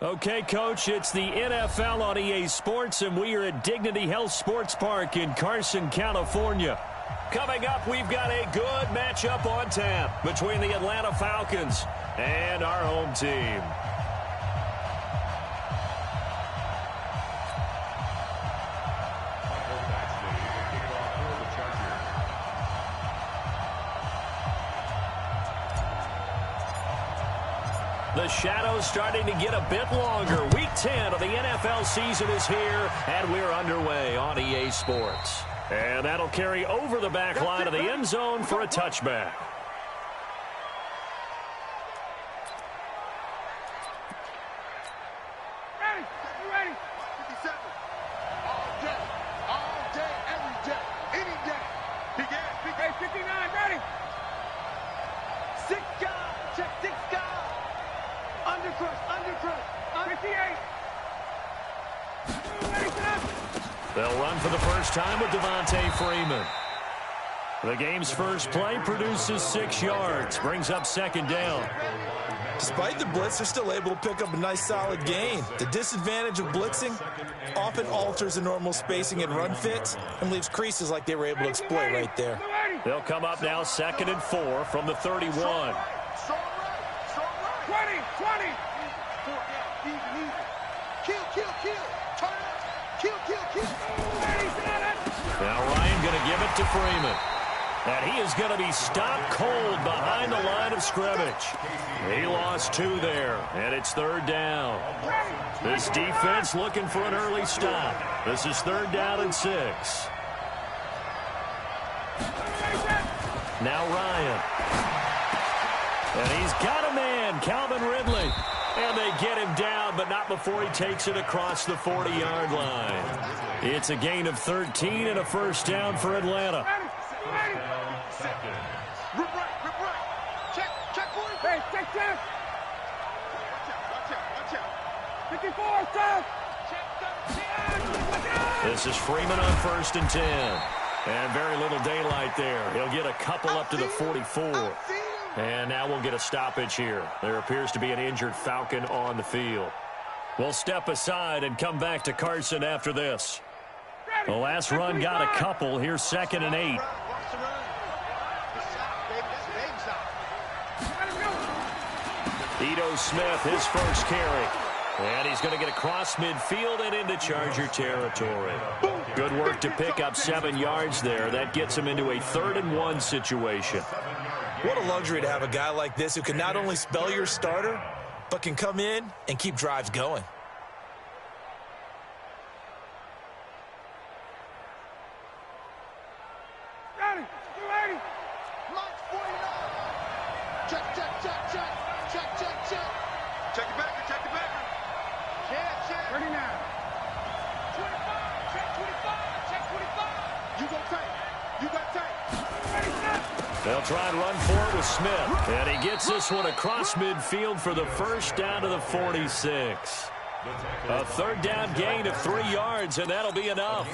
Okay, Coach, it's the NFL on EA Sports, and we are at Dignity Health Sports Park in Carson, California. Coming up, we've got a good matchup on tap between the Atlanta Falcons and our home team. The shadow's starting to get a bit longer. Week 10 of the NFL season is here, and we're underway on EA Sports. And that'll carry over the back line of the end zone for a touchback. Ready. 57. All day, every day, any day. Begin. 59, ready. 6 guys, check 6 guys. Undercrush. 58. Ready, set. They'll run for the first time with Devontae Freeman. The game's first play produces 6 yards, brings up second down. Despite the blitz, they're still able to pick up a nice solid gain. The disadvantage of blitzing often alters the normal spacing and run fits and leaves creases like they were able to exploit right there. They'll come up now 2nd and 4 from the 31. 20. Kill. Turn it. Kill. Now Ryan going to give it to Freeman. And he is going to be stopped cold behind the line of scrimmage. He lost 2 there, and it's 3rd down. This defense looking for an early stop. This is 3rd down and 6. Now Ryan. And he's got a man, Calvin Ridley. And they get him down, but not before he takes it across the 40-yard line. It's a gain of 13 and a first down for Atlanta. Ready. Rip right. Check, boys. Hey, check. Watch out. 54, stop. This is Freeman on 1st and 10. And very little daylight there. He'll get a couple up to the 44. And now we'll get a stoppage here. There appears to be an injured Falcon on the field. We'll step aside and come back to Carson after this. The last run got a couple. Here's 2nd and 8. Ito Smith, his first carry. And he's going to get across midfield and into Charger territory. Good work to pick up 7 yards there. That gets him into a 3rd and 1 situation. What a luxury to have a guy like this who can not only spell your starter, but can come in and keep drives going. Ready. March 49. Check. Check the backer. Check. 39. 25. Check 25. You got tight. Ready, set. They'll try and run for it with Smith. And he gets this one across midfield for the first down to the 46. A 3rd down gain of 3 yards, and that'll be enough.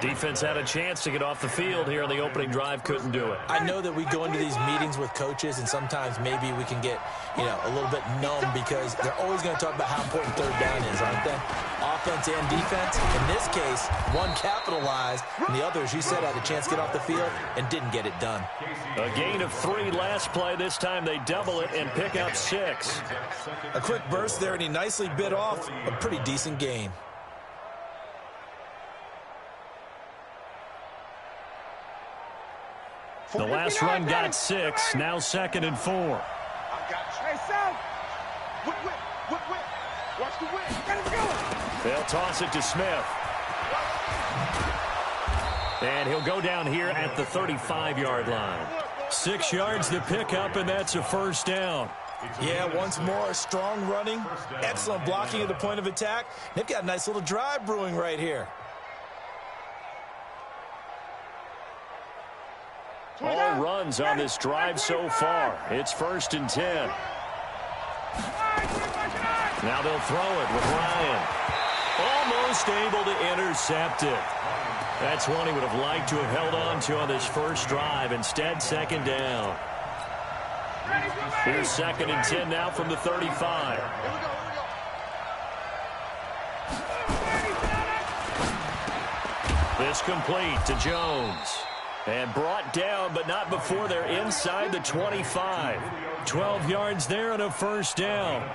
Defense had a chance to get off the field here on the opening drive, couldn't do it. I know that we go into these meetings with coaches, and sometimes maybe we can get, a little bit numb because they're always going to talk about how important 3rd down is, aren't they? Offense and defense. In this case, one capitalized, and the other, as you said, had a chance to get off the field and didn't get it done. A gain of 3 last play. This time they double it and pick up 6. A quick burst there, and he nicely bit off a pretty decent gain. The last run got 6. Now 2nd and 4. I got you. Hey, South. Whip. Watch the whip. Get him going. They'll toss it to Smith. And he'll go down here at the 35-yard line. 6 yards to pick up, and that's a first down. Yeah, once more, strong running, excellent blocking at the point of attack. They've got a nice little drive brewing right here. All runs on this drive so far. It's 1st and 10. Now they'll throw it with Ryan. Almost able to intercept it. That's one he would have liked to have held on to on this first drive. Instead, 2nd down. Here's 2nd and 10 now from the 35. This complete to Jones. And brought down, but not before they're inside the 25. 12 yards there and a first down.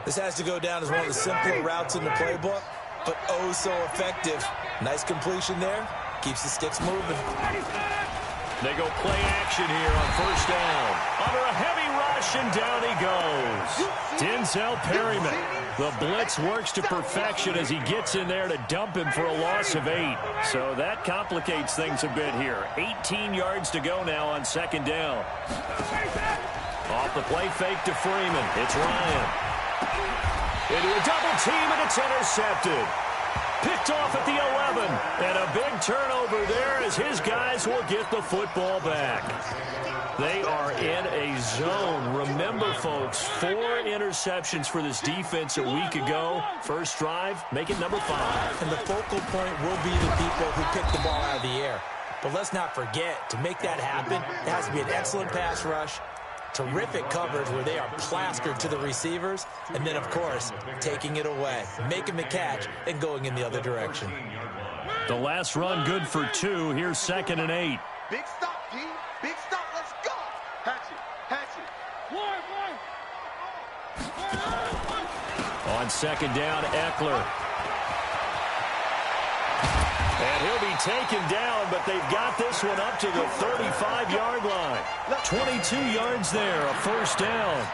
This has to go down as one of the simpler routes in the playbook, but oh so effective. Nice completion there. Keeps the sticks moving. They go play action here on first down. Under a heavy rush, and down he goes. Denzel Perryman. The blitz works to perfection as he gets in there to dump him for a loss of 8. So that complicates things a bit here. 18 yards to go now on second down. Off the play fake to Freeman. It's Ryan. Into a double team, and it's intercepted. Picked off at the 11. And a big turnover there as his guys will get the football back. They are in a zone. Remember, folks, 4 interceptions for this defense a week ago. First drive, make it number 5. And the focal point will be the people who pick the ball out of the air. But let's not forget, to make that happen, it has to be an excellent pass rush, terrific coverage where they are plastered to the receivers, and then, of course, taking it away, making the catch, and going in the other direction. The last run good for 2. Here's 2nd and 8. Big stop, D. Big stop. Let's go. Hatchet. Hatchet. On second down, Eckler. And he'll be taken down, but they've got this one up to the 35-yard line. 22 yards there, a first down.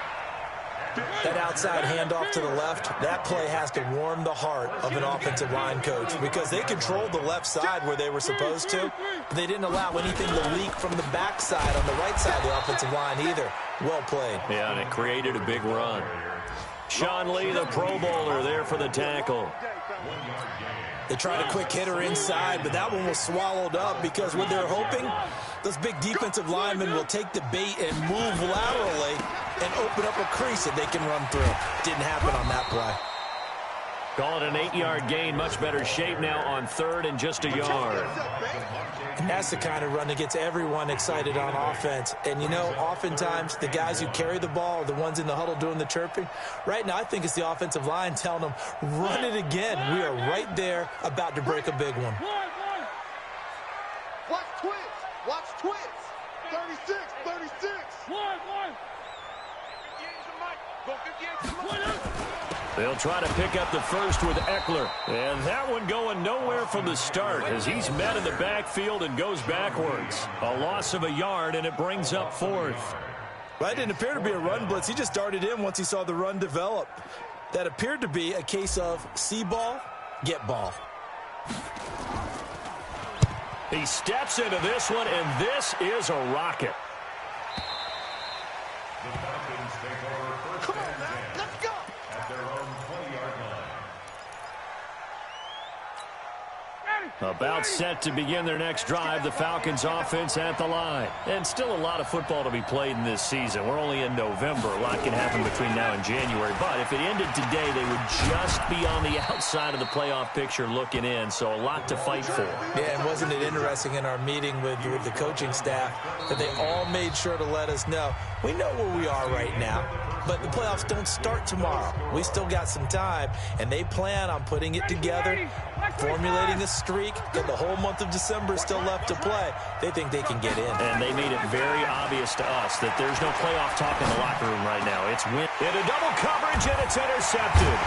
That outside handoff to the left, that play has to warm the heart of an offensive line coach because they controlled the left side where they were supposed to, but they didn't allow anything to leak from the backside on the right side of the offensive line either. Well played. Yeah, and it created a big run. Sean Lee, the Pro Bowler, there for the tackle. They tried a quick hitter inside, but that one was swallowed up because what they're hoping, those big defensive linemen will take the bait and move laterally and open up a crease that they can run through. Didn't happen on that play. Call it an 8-yard gain. Much better shape now on 3rd and just a yard. And that's the kind of run that gets everyone excited on offense. And, you know, oftentimes the guys who carry the ball are the ones in the huddle doing the chirping. Right now, I think it's the offensive line telling them, run it again. We are right there about to break a big one. Watch twins. Watch twins. 36, 36. They'll try to pick up the first with Eckler. And that one going nowhere from the start as he's met in the backfield and goes backwards. A loss of a yard, and it brings up 4th. Well, it didn't appear to be a run blitz. He just darted in once he saw the run develop. That appeared to be a case of see ball, get ball. He steps into this one, and this is a rocket. Come on, man. Let's go. About set to begin their next drive, the Falcons offense at the line. And still a lot of football to be played in this season. We're only in November. A lot can happen between now and January. But if it ended today, they would just be on the outside of the playoff picture looking in. So a lot to fight for. Yeah, and wasn't it interesting in our meeting with the coaching staff that they all made sure to let us know, we know where we are right now, but the playoffs don't start tomorrow. We still got some time, and they plan on putting it together, formulating a streak, and the whole month of December is still left to play. They think they can get in. And they made it very obvious to us that there's no playoff talk in the locker room right now. It's win. Into double coverage, and it's intercepted.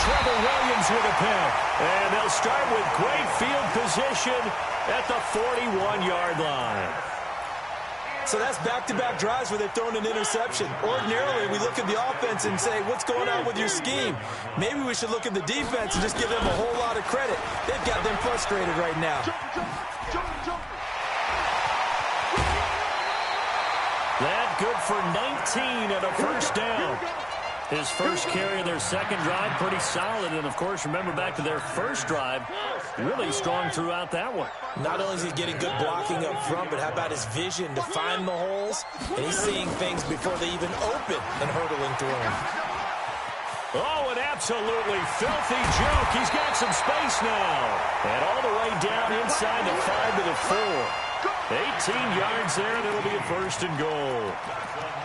Trevor Williams with a pick. And they'll start with great field position at the 41-yard line. So that's back-to-back drives where they've thrown an interception. Ordinarily, we look at the offense and say, what's going on with your scheme? Maybe we should look at the defense and just give them a whole lot of credit. They've got them frustrated right now. That good for 19 and a first down. His first carry of their second drive, pretty solid. And, of course, remember back to their first drive, really strong throughout that one. Not only is he getting good blocking up front, but how about his vision to find the holes? And he's seeing things before they even open and hurdling through them. Oh, an absolutely filthy joke. He's got some space now. And all the way down inside the 5 to the 4. 18 yards there, and it'll be a 1st and goal.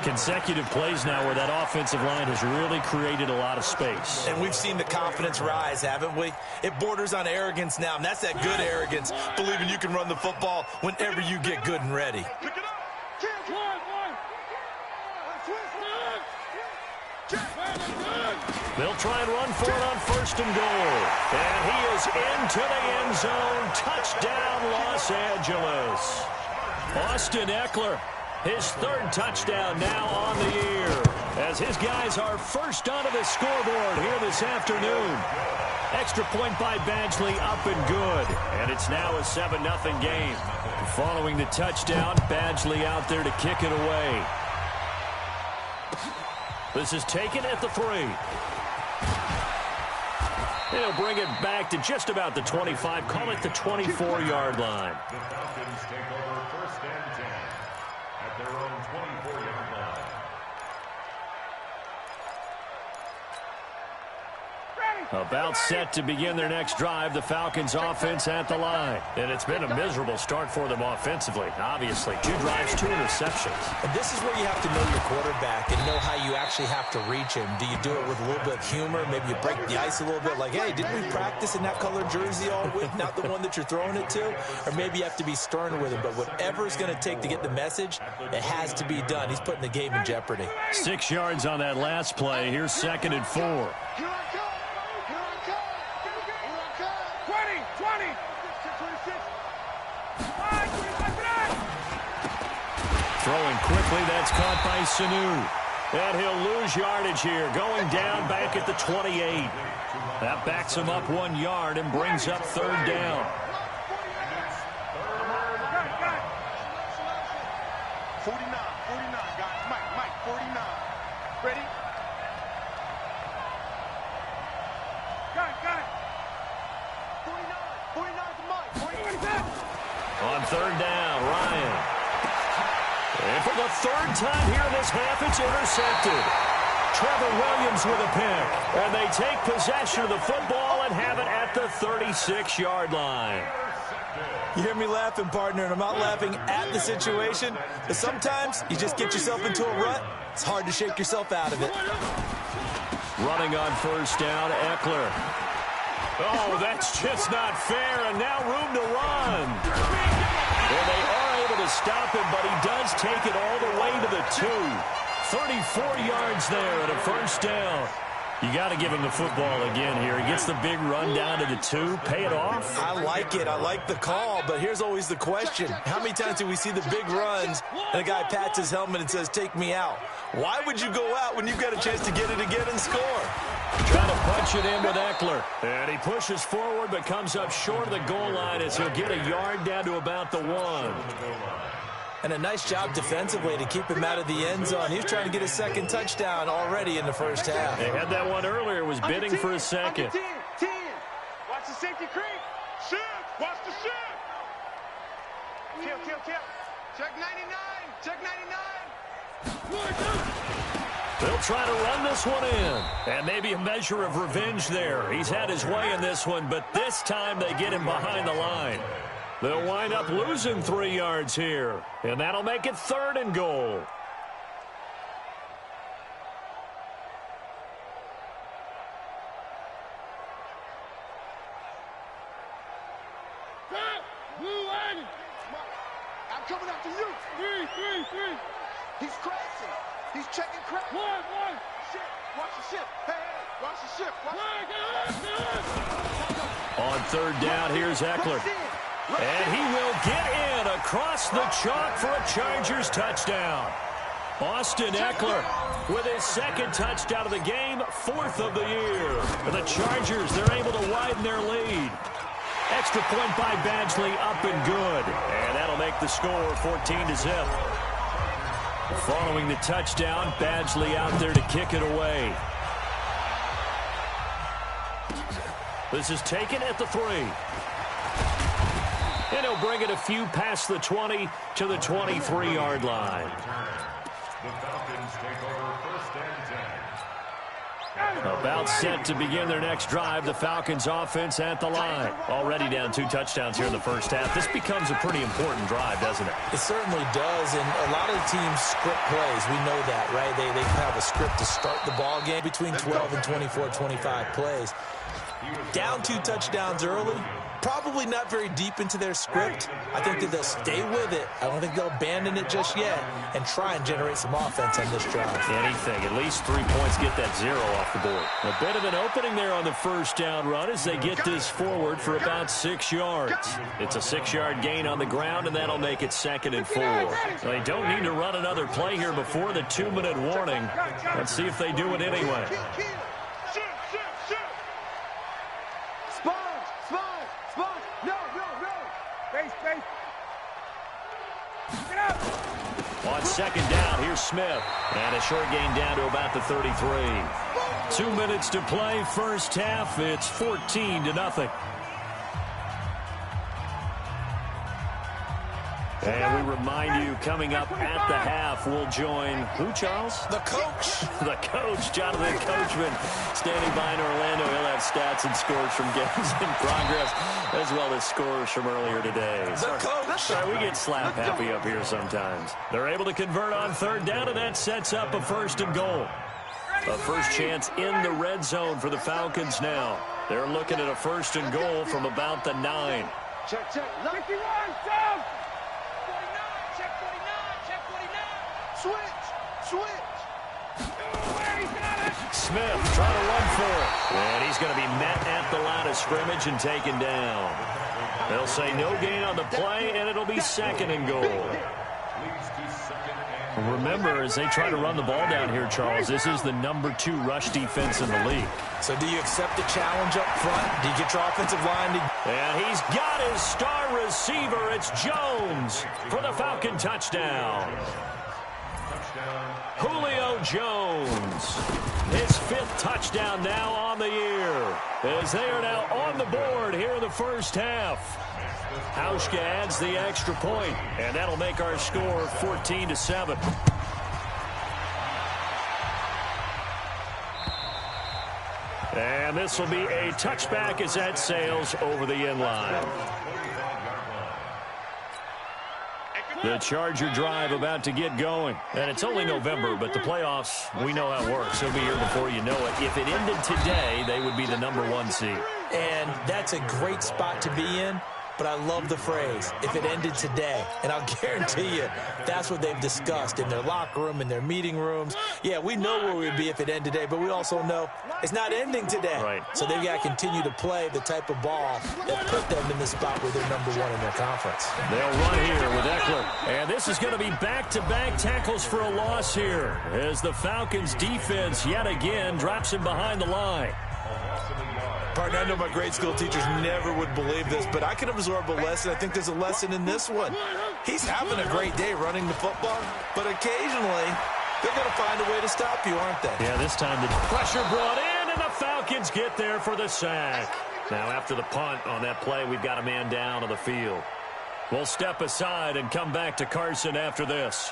Consecutive plays now where that offensive line has really created a lot of space. And we've seen the confidence rise, haven't we? It borders on arrogance now, and that's that good arrogance, believing you can run the football whenever you get good and ready. They'll try and run for it on 1st and goal. And he is into the end zone. Touchdown, Los Angeles. Austin Ekeler, his 3rd touchdown now on the year, as his guys are first onto the scoreboard here this afternoon. Extra point by Badgley, up and good. And it's now a 7-0 game. Following the touchdown, Badgley out there to kick it away. This is taken at the 3. He'll bring it back to just about the 25. Call it the 24-yard line. The Falcons take over 1st and 10 at their own 24-yard line. About set to begin their next drive, the Falcons offense at the line. And it's been a miserable start for them offensively. Obviously, 2 drives, 2 interceptions. And this is where you have to know your quarterback and know how you actually have to reach him. Do you do it with a little bit of humor? Maybe you break the ice a little bit, like, hey, didn't we practice in that colored jersey all week, not the one that you're throwing it to? Or maybe you have to be stern with him. But whatever it's going to take to get the message, it has to be done. He's putting the game in jeopardy. 6 yards on that last play. Here's 2nd and 4. Throwing quickly, that's caught by Sanu. And he'll lose yardage here, going down back at the 28. That backs him up 1 yard and brings up 3rd down. 49, guys. Mike, 49. Ready? Got it. 49 to Mike. On 3rd down, Ryan. And for the 3rd time here in this half, it's intercepted. Trevor Williams with a pick. And they take possession of the football and have it at the 36-yard line. You hear me laughing, partner, and I'm not laughing at the situation. But sometimes you just get yourself into a rut. It's hard to shake yourself out of it. Running on 1st down, Ekeler. Oh, that's just not fair, and now room to run. Well, they are able to stop him, but he does take it all the way to the 2. 34 yards there and a 1st down. You got to give him the football again here. He gets the big run down to the 2. Pay it off. I like it. I like the call, but here's always the question. How many times do we see the big runs and a guy pats his helmet and says, take me out? Why would you go out when you've got a chance to get it again and score? Trying to punch it in with Ekeler. And he pushes forward but comes up short of the goal line as he'll get a yard down to about the 1. And a nice job defensively to keep him out of the end zone. He was trying to get his 2nd touchdown already in the 1st half. They had that one earlier. Was bidding for a 2nd. 10. Watch the safety creep. Shift. Watch the shift. Kill. Check 99. Check 99. They'll try to run this one in. And maybe a measure of revenge there. He's had his way in this one, but this time they get him behind the line. They'll wind up losing 3 yards here. And that'll make it 3rd and goal. I'm coming after you. 3. He's crashing. He's checking crack. 1. Shit. Watch the ship. Hey, watch the ship. On 3rd down, here's Ekeler. And he will get in across the chalk for a Chargers touchdown. Austin Ekeler with his 2nd touchdown of the game, 4th of the year. For the Chargers, they're able to widen their lead. Extra point by Badgley, up and good. And that'll make the score 14-0. Following the touchdown, Badgley out there to kick it away. This is taken at the 3. And he'll bring it a few past the 20 to the 23-yard line. The Falcons take over 1st and 10. About set to begin their next drive. The Falcons offense at the line. Already down 2 touchdowns here in the first half. This becomes a pretty important drive, doesn't it? It certainly does, and a lot of the teams script plays. We know that, right? They have a script to start the ball game between 12 and 24, 25 plays. Down 2 touchdowns early, probably not very deep into their script. I think that they'll stay with it. I don't think they'll abandon it just yet and try and generate some offense on this drive. Anything. At least 3 points, get that 0 off the board. A bit of an opening there on the first down run as they get this forward for about 6 yards. It's a 6-yard gain on the ground, and that'll make it 2nd and 4. They don't need to run another play here before the 2-minute warning. Let's see if they do it anyway. On 2nd down, here's Smith. And a short gain down to about the 33. 2 minutes to play, first half. It's 14-0. And we remind you, coming up at the half, we'll join who, Charles? The coach. The coach, Jonathan Coachman, standing by in Orlando. He'll have stats and scores from games in progress, as well as scores from earlier today. The coach. Sorry, we get slap happy up here sometimes. They're able to convert on 3rd down, and that sets up a 1st and goal. A first chance in the red zone for the Falcons now. They're looking at a 1st and goal from about the 9. Check. 51, down. 49, check 49, check 49. Switch. Smith trying to run for it. And he's going to be met at the line of scrimmage and taken down. They'll say no gain on the play, and it'll be 2nd and goal. Remember, as they try to run the ball down here, Charles, this is the number 2 rush defense in the league. So do you accept the challenge up front? Do you get your offensive line to... And he's got his star receiver. It's Jones for the Falcon touchdown. Julio Jones. His 5th touchdown now on the year, as they are now on the board here in the first half. Hauschka adds the extra point, and that'll make our score 14-7. And this will be a touchback as that sails over the end line. The Charger drive about to get going. And it's only November, but the playoffs, we know how it works. They'll be here before you know it. If it ended today, they would be the number 1 seed. And that's a great spot to be in. But I love the phrase, if it ended today. And I'll guarantee you, that's what they've discussed in their locker room, in their meeting rooms. Yeah, we know where we'd be if it ended today, but we also know it's not ending today. Right. So they've got to continue to play the type of ball that put them in the spot where they're number 1 in their conference. They'll run here with Eckler. And this is going to be back-to-back tackles for a loss here, as the Falcons defense yet again drops him behind the line. Partner, I know my grade school teachers never would believe this, but I can absorb a lesson. I think there's a lesson in this one. He's having a great day running the football, but occasionally they're going to find a way to stop you, aren't they? Yeah, this time the pressure brought in, and the Falcons get there for the sack. Now, after the punt on that play, we've got a man down on the field. We'll step aside and come back to Carson after this.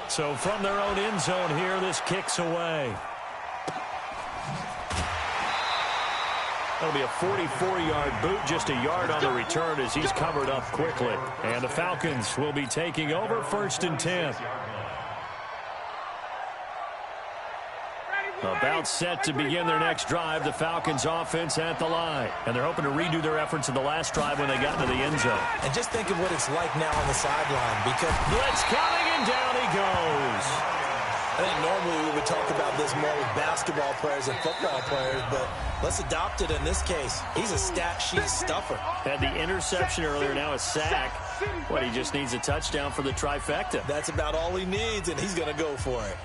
So from their own end zone here, this kicks away. That'll be a 44-yard boot, just a yard on the return as he's covered up quickly. And the Falcons will be taking over 1st and 10. About set to begin their next drive, the Falcons offense at the line. And they're hoping to redo their efforts in the last drive when they got into the end zone. And just think of what it's like now on the sideline, because blitz coming, and down he goes. I think normally we would talk about this more with basketball players and football players, but let's adopt it in this case. He's a stat sheet stuffer. Had the interception earlier, now a sack. What, he just needs a touchdown for the trifecta. That's about all he needs, and he's going to go for it.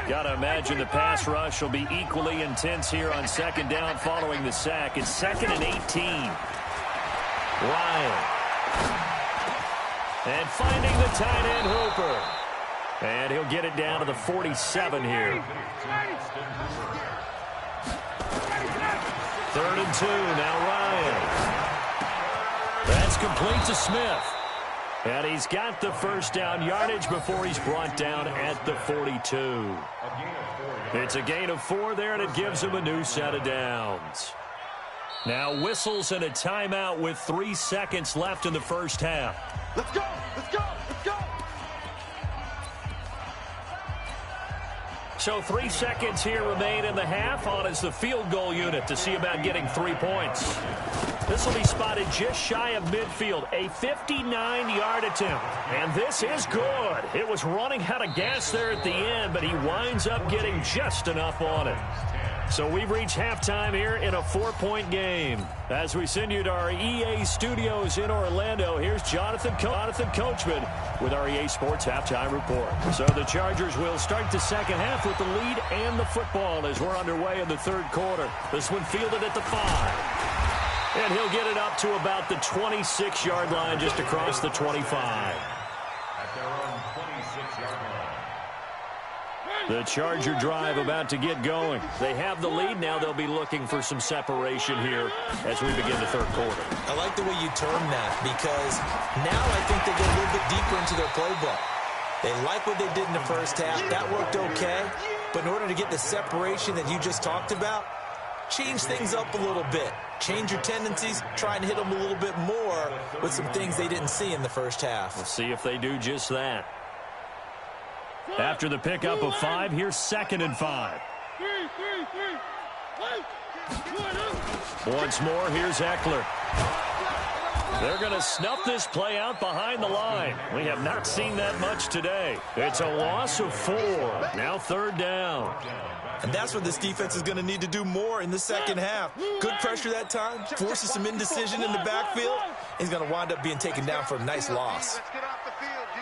Got to imagine the pass rush will be equally intense here on 2nd down following the sack. It's 2nd and 18. Ryan. And finding the tight end Hooper. And he'll get it down to the 47 here. 3rd and 2. Now Ryan. That's complete to Smith. And he's got the first down yardage before he's brought down at the 42. It's a gain of 4 there, and it gives him a new set of downs. Now whistles and a timeout with 3 seconds left in the first half. Let's go! Let's go! Let's go! So 3 seconds here remain in the half. On is the field goal unit to see about getting 3 points. This will be spotted just shy of midfield, a 59-yard attempt. And this is good. It was running out of gas there at the end, but he winds up getting just enough on it. So we've reached halftime here in a 4-point game. As we send you to our EA studios in Orlando, here's Jonathan Coachman with our EA Sports Halftime Report. So the Chargers will start the second half with the lead and the football as we're underway in the third quarter. This one fielded at the 5. And he'll get it up to about the 26-yard line just across the 25. At their own 26-yard line. The Charger drive about to get going. They have the lead. Now they'll be looking for some separation here as we begin the third quarter. I like the way you term that because now I think they go a little bit deeper into their playbook. They like what they did in the first half. That worked okay. But in order to get the separation that you just talked about, change things up a little bit. Change your tendencies. Try and hit them a little bit more with some things they didn't see in the first half. We'll see if they do just that. After the pickup of 5, here's 2nd and 5. Once more, here's Eckler. They're going to snuff this play out behind the line. We have not seen that much today. It's a loss of 4. Now 3rd down. And that's what this defense is going to need to do more in the second half. Good pressure that time, forces some indecision in the backfield. He's going to wind up being taken down for a nice loss. Let's get off the field, D.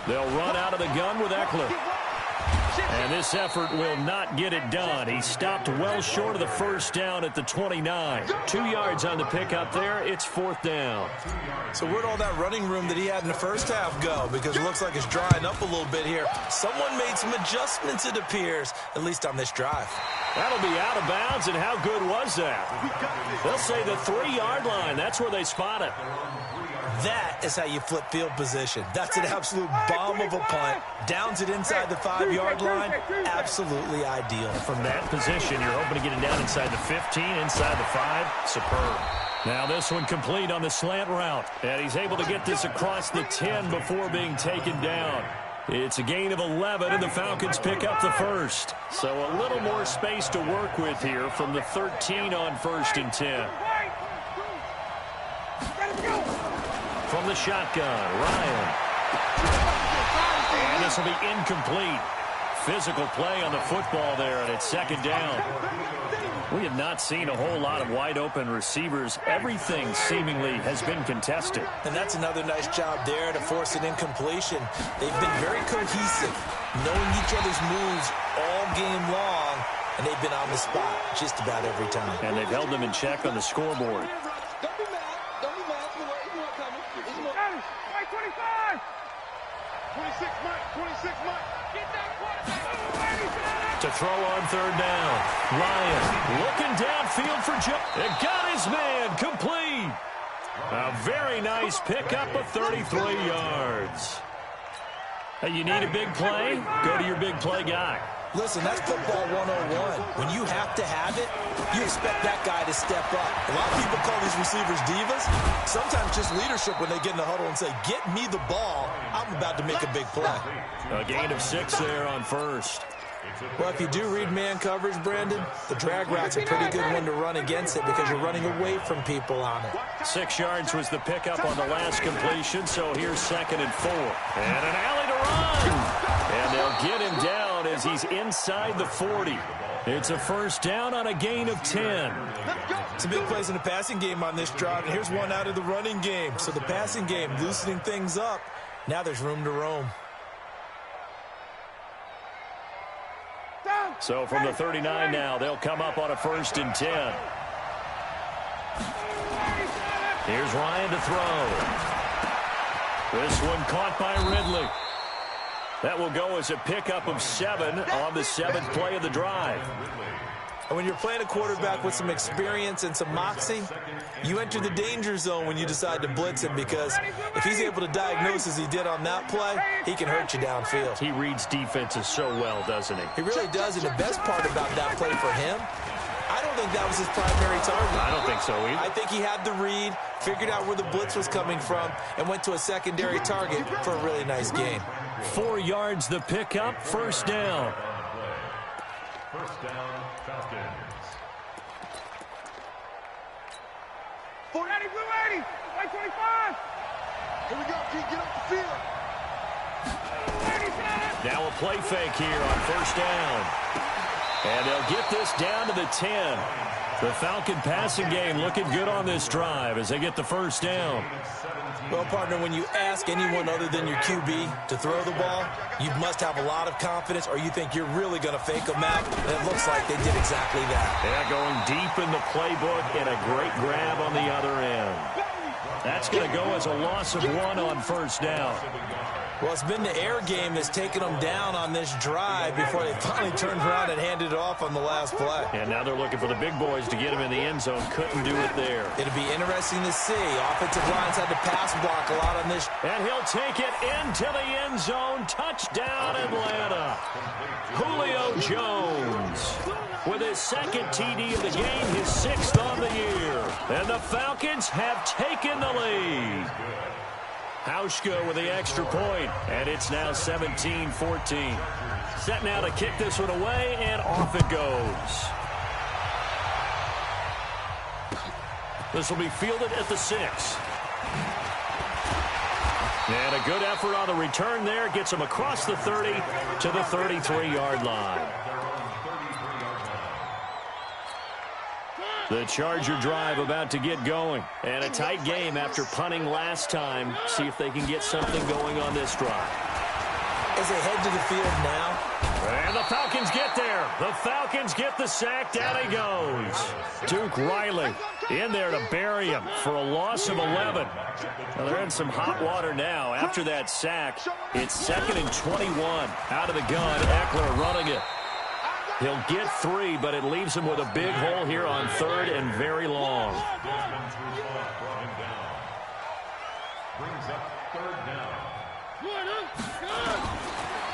They'll run out of the gun with Eckler. And this effort will not get it done. He stopped well short of the first down at the 29. 2 yards on the pickup there. It's 4th down. So where'd all that running room that he had in the first half go? Because it looks like it's drying up a little bit here. Someone made some adjustments, it appears, at least on this drive. That'll be out of bounds, and how good was that? They'll say the 3-yard line. That's where they spot it. That is how you flip field position. That's an absolute bomb of a punt. Downs it inside the 5-yard line. Absolutely ideal. From that position, you're hoping to get it down inside the 15, inside the 5. Superb. Now this one complete on the slant route. And he's able to get this across the 10 before being taken down. It's a gain of 11, and the Falcons pick up the first. So a little more space to work with here from the 13 on 1st and 10. From the shotgun, Ryan. And this will be incomplete. Physical play on the football there, and it's 2nd down. We have not seen a whole lot of wide-open receivers. Everything seemingly has been contested. And that's another nice job there to force an incompletion. They've been very cohesive, knowing each other's moves all game long, and they've been on the spot just about every time. And they've held them in check on the scoreboard. Don't be mad. Don't be mad. It's more coming. It's more. 25. 26, Mike. 26, Mike. Get that quarterback. To throw on 3rd down. Ryan looking downfield for Joe. It got his man complete. A very nice pickup of 33 yards. Hey, you need a big play? Go to your big play guy. Listen, that's football 101. When you have to have it, you expect that guy to step up. A lot of people call these receivers divas. Sometimes just leadership when they get in the huddle and say, get me the ball. I'm about to make a big play. A gain of 6 there on 1st. Well, if you do read man coverage, Brandon, the drag route's a pretty good one to run against it because you're running away from people on it. 6 yards was the pickup on the last completion, so here's 2nd and 4. And an alley to run. And they'll get him down as he's inside the 40. It's a first down on a gain of 10. Some big plays in the passing game on this drive, and here's one out of the running game. So the passing game loosening things up. Now there's room to roam. So from the 39 now, they'll come up on a 1st and 10. Here's Ryan to throw. This one caught by Ridley. That will go as a pickup of 7 on the 7th play of the drive. And when you're playing a quarterback with some experience and some moxie, you enter the danger zone when you decide to blitz him, because if he's able to diagnose as he did on that play, he can hurt you downfield. He reads defenses so well, doesn't he? He really does, and the best part about that play for him, I don't think that was his primary target. I don't think so either. I think he had the read, figured out where the blitz was coming from, and went to a secondary target for a really nice gain. 4 yards the pickup, first down. First down, Falcons. 40, blue 80, 125. Here we go, Pete, get off the field. Now a play fake here on first down. And they'll get this down to the 10. The Falcon passing game looking good on this drive as they get the first down. Well, partner, when you ask anyone other than your QB to throw the ball, you must have a lot of confidence, or you think you're really going to fake them out, and it looks like they did exactly that. Yeah, going deep in the playbook and a great grab on the other end. That's going to go as a loss of 1 on first down. Well, it's been the air game that's taken them down on this drive before they finally turned around and handed it off on the last play. And now they're looking for the big boys to get him in the end zone. Couldn't do it there. It'll be interesting to see. Offensive lines had to pass block a lot on this. And he'll take it into the end zone. Touchdown, Atlanta. Julio Jones with his 2nd TD of the game, his 6th on the year. And the Falcons have taken the lead. Hauschka with the extra point, and it's now 17-14. Set now to kick this one away, and off it goes. This will be fielded at the 6. And a good effort on the return there. Gets him across the 30 to the 33-yard line. The Charger drive about to get going. And a tight game after punting last time. See if they can get something going on this drive. As they head to the field now. And the Falcons get there. The Falcons get the sack. Down he goes. Duke Riley in there to bury him for a loss of 11. Well, they're in some hot water now. After that sack, it's 2nd and 21. Out of the gun, Eckler running it. He'll get 3, but it leaves him with a big hole here on 3rd and very long. Brings up 3rd down.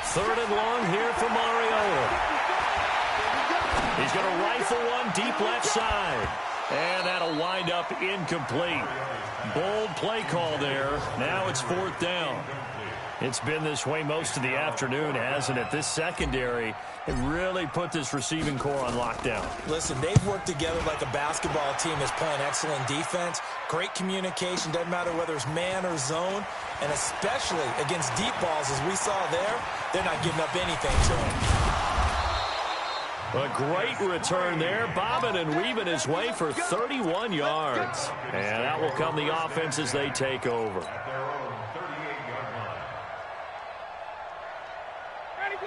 3rd and long here for Mariota. He's going to rifle one deep left side. And that'll wind up incomplete. Bold play call there. Now it's 4th down. It's been this way most of the afternoon, hasn't it? This secondary, it really put this receiving core on lockdown. Listen, they've worked together like a basketball team that's playing excellent defense. Great communication, doesn't matter whether it's man or zone. And especially against deep balls, as we saw there, they're not giving up anything to them. A great return there, bobbing and weaving his way for 31 yards. And out will come the offense as they take over.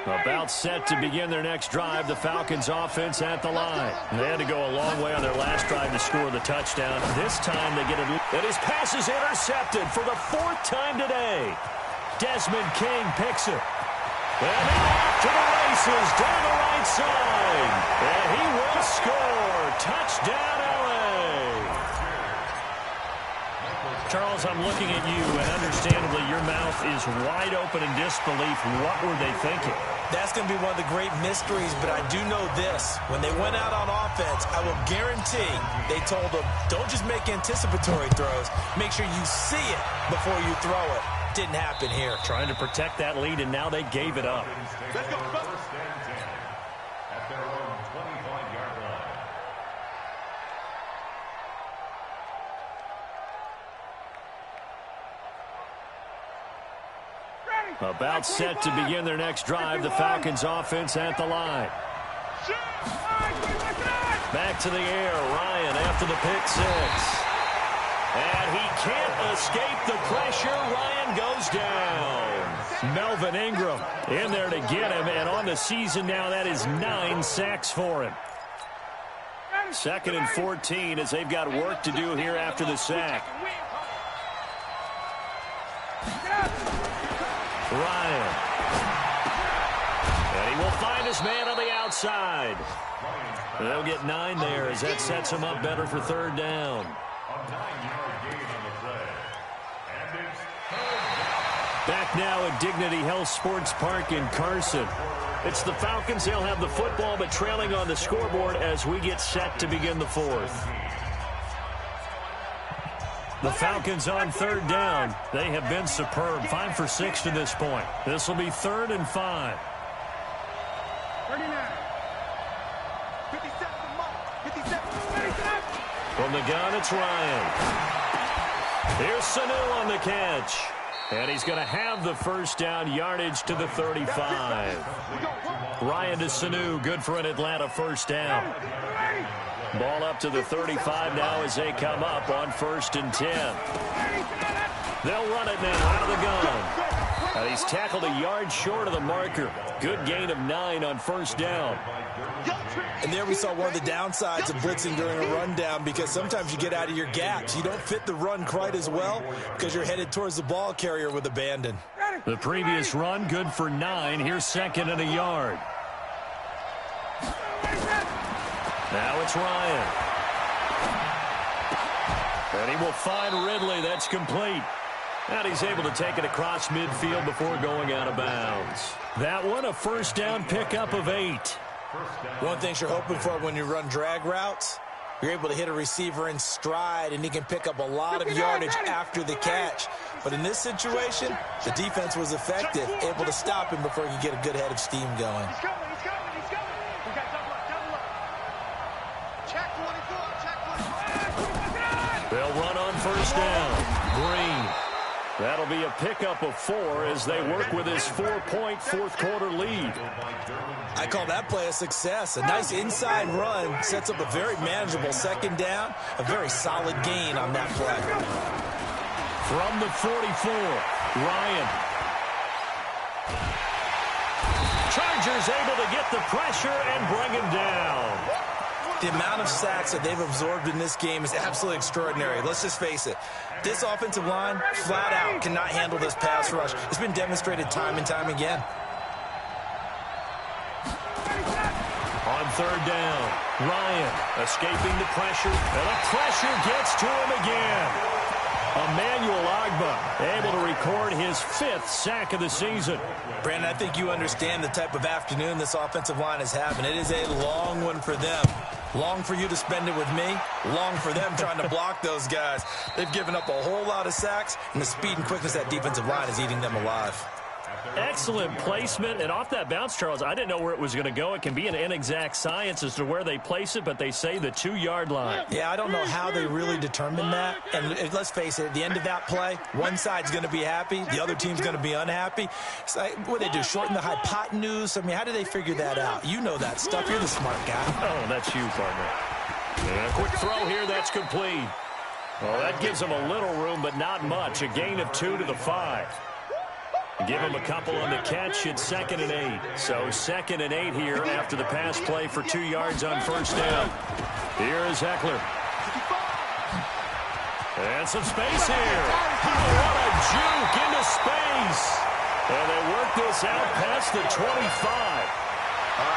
About set to begin their next drive, the Falcons offense at the line. They had to go a long way on their last drive to score the touchdown. This time they get it. And his pass is intercepted for the 4th time today. Desmond King picks it. And off to the races down the right side. And he will score. Touchdown, LA. Charles, I'm looking at you, and understandably your mouth is wide open in disbelief. What were they thinking? That's going to be one of the great mysteries, but I do know this. When they went out on offense, I will guarantee they told them, don't just make anticipatory throws. Make sure you see it before you throw it. Didn't happen here. Trying to protect that lead, and now they gave it up. Let's go. 1st and 10 at their own 25-yard line. About set to begin their next drive, the Falcons offense at the line. Back to the air, Ryan after the pick 6. And he can't escape the pressure. Ryan goes down. Melvin Ingram in there to get him, and on the season now that is 9 sacks for him. 2nd and 14 as they've got work to do here after the sack. Ryan. And he will find his man on the outside. They'll get 9 there as that sets him up better for third down. Back now at Dignity Health Sports Park in Carson. It's the Falcons. They'll have the football, but trailing on the scoreboard as we get set to begin the fourth. The Falcons on third down. They have been superb. 5 for 6 to this point. This will be 3rd and 5. 39. 57. 57. From the gun, it's Ryan. Here's Sanu on the catch. And he's going to have the first down, yardage to the 35. Ryan to Sanu, good for an Atlanta first down. Ball up to the 35 now as they come up on 1st and 10. They'll run it now out of the gun. And he's tackled a yard short of the marker. Good gain of 9 on 1st down. And there we saw one of the downsides of blitzing during a rundown, because sometimes you get out of your gaps. You don't fit the run quite as well because you're headed towards the ball carrier with abandon. The previous run, good for 9. Here's 2nd and a yard. Now it's Ryan. And he will find Ridley. That's complete. And he's able to take it across midfield before going out of bounds. That one, a first down pickup of 8. One thing you're hoping for when you run drag routes, you're able to hit a receiver in stride, and he can pick up a lot of yardage after the catch. But in this situation, the defense was effective, able to stop him before he could get a good head of steam going. He's coming. We got double up. Check 24. They'll run on first down. Green. That'll be a pickup of 4 as they work with his 4-point fourth-quarter lead. I call that play a success. A nice inside run sets up a very manageable second down, a very solid gain on that play. From the 44, Ryan. Chargers able to get the pressure and bring him down. The amount of sacks that they've absorbed in this game is absolutely extraordinary. Let's just face it. This offensive line, flat out, cannot handle this pass rush. It's been demonstrated time and time again. On third down, Ryan escaping the pressure, and the pressure gets to him again. Emmanuel Ogbah able to record his 5th sack of the season. Brandon, I think you understand the type of afternoon this offensive line is having. It is a long one for them. Long for you to spend it with me. Long for them trying to block those guys. They've given up a whole lot of sacks, and the speed and quickness of that defensive line is eating them alive. Excellent placement, and off that bounce, Charles, I didn't know where it was going to go. It can be an inexact science as to where they place it, but they say the 2-yard line. Yeah, I don't know how they really determine that. And let's face it, at the end of that play, one side's going to be happy, the other team's going to be unhappy. It's like, what do they do, shorten the hypotenuse? I mean, how do they figure that out? You know that stuff. You're the smart guy. Oh, that's you, partner. And a quick throw here, that's complete. Well, that gives them a little room, but not much. A gain of 2 to the 5. Give him a couple on the catch. It's 2nd and 8. So 2nd and 8 here after the pass play for 2 yards on first down. Here is Eckler. And some space here. Oh, what a juke into space. And they work this out past the 25.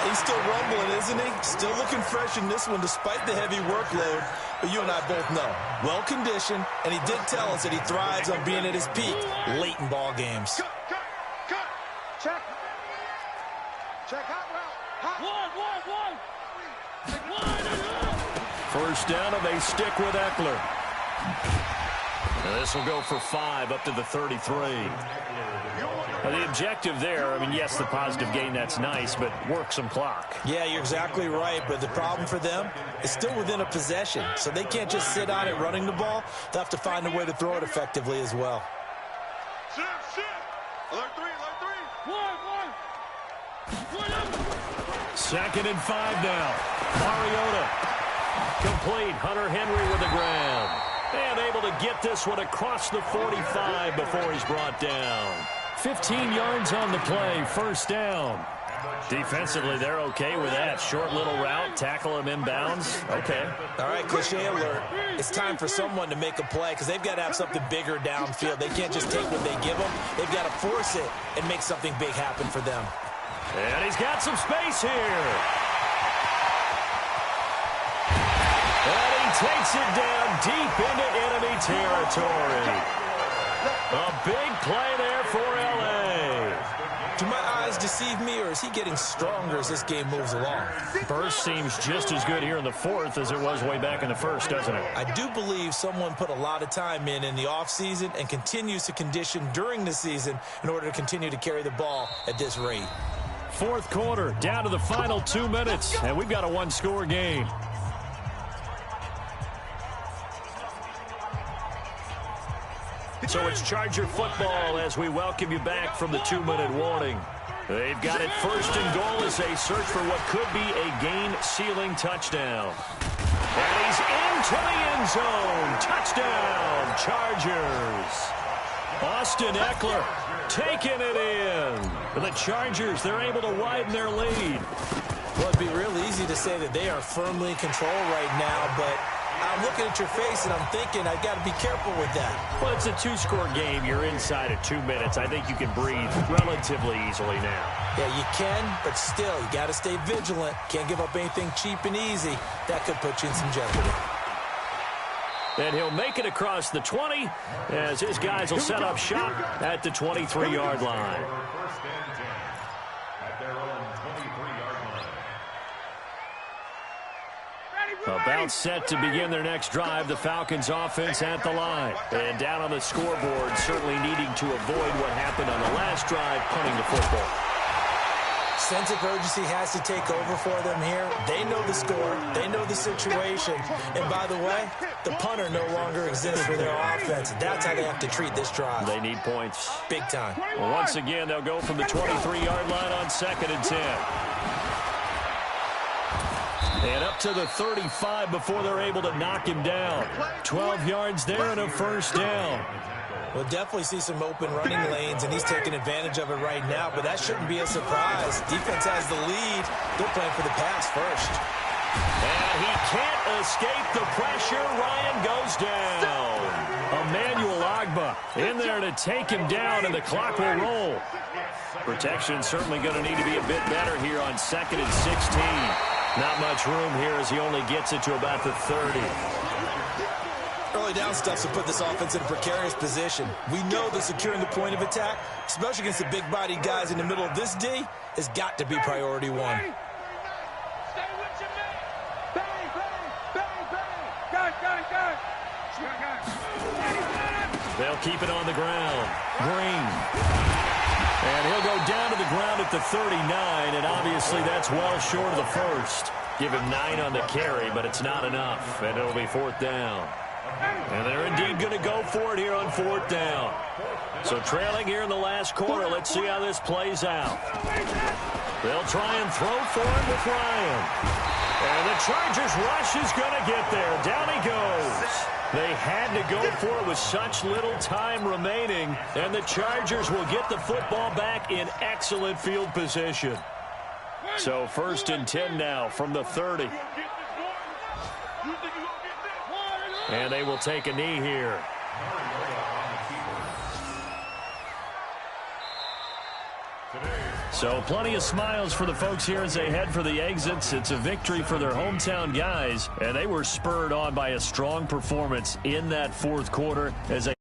He's still rumbling, isn't he? Still looking fresh in this one despite the heavy workload. But you and I both know, well-conditioned, and he did tell us that he thrives on being at his peak late in ball games. Cut. Check hot route. One. First down, and they stick with Eckler. And this will go for 5 up to the 33. The objective there, I mean, yes, the positive gain, that's nice, but work some clock. Yeah, you're exactly right, but the problem for them is still within a possession, so they can't just sit on it running the ball. They'll have to find a way to throw it effectively as well. Shit. Alert 3. 2nd and 5 now. Mariota. Complete. Hunter Henry with the ground. And able to get this one across the 45 before he's brought down. 15 yards on the play. First down. Defensively, they're okay with that. Short little route, tackle him inbounds. Okay. All right, cliche alert. It's time for someone to make a play because they've got to have something bigger downfield. They can't just take what they give them. They've got to force it and make something big happen for them. And he's got some space here. And he takes it down deep into enemy territory. A big play there for L.A. Do my eyes deceive me, or is he getting stronger as this game moves along? Burst seems just as good here in the fourth as it was way back in the first, doesn't it? I do believe someone put a lot of time in the offseason and continues to condition during the season in order to continue to carry the ball at this rate. Fourth quarter, down to the final 2 minutes, and we've got a one-score game. So it's Charger football as we welcome you back from the 2-minute warning. They've got it first and goal as they search for what could be a game-sealing touchdown. And he's into the end zone. Touchdown, Chargers. Austin Eckler taking it in. The Chargers, they're able to widen their lead. Well, it'd be real easy to say that they are firmly in control right now, but I'm looking at your face and I'm thinking I've got to be careful with that. Well, it's a two-score game. You're inside of 2 minutes. I think you can breathe relatively easily now. Yeah, you can, but still, you got to stay vigilant. Can't give up anything cheap and easy. That could put you in some jeopardy. And he'll make it across the 20 as his guys will set up shop at the 23-yard line. First and 10 at their own 23-yard line. About set to begin their next drive, the Falcons offense at the line. And down on the scoreboard, certainly needing to avoid what happened on the last drive, punting the football. Sense of urgency has to take over for them here. They know the score. They know the situation. And by the way, the punter no longer exists for their offense. That's how they have to treat this drive. They need points. Big time. Once again, they'll go from the 23-yard line on 2nd and 10. And up to the 35 before they're able to knock him down. 12 yards there and a first down. We'll definitely see some open running lanes, and he's taking advantage of it right now, but that shouldn't be a surprise. Defense has the lead. They're playing for the pass first. And he can't escape the pressure. Ryan goes down. Emmanuel Ogbah in there to take him down, and the clock will roll. Protection certainly going to need to be a bit better here on 2nd and 16. Not much room here as he only gets it to about the 30. Early down stuff will put this offense in a precarious position. We know that securing the point of attack, especially against the big-bodied guys in the middle of this D, has got to be priority one. They'll keep it on the ground. Green. And he'll go down to the ground at the 39, and obviously that's well short of the first. Give him 9 on the carry, but it's not enough, and it'll be 4th down. And they're indeed going to go for it here on 4th down. So trailing here in the last quarter, let's see how this plays out. They'll try and throw for him with Ryan. And the Chargers rush is going to get there. Down he goes. They had to go for it with such little time remaining, and the Chargers will get the football back in excellent field position. So 1st and 10 now from the 30. And they will take a knee here. So plenty of smiles for the folks here as they head for the exits. It's a victory for their hometown guys, and they were spurred on by a strong performance in that 4th quarter as they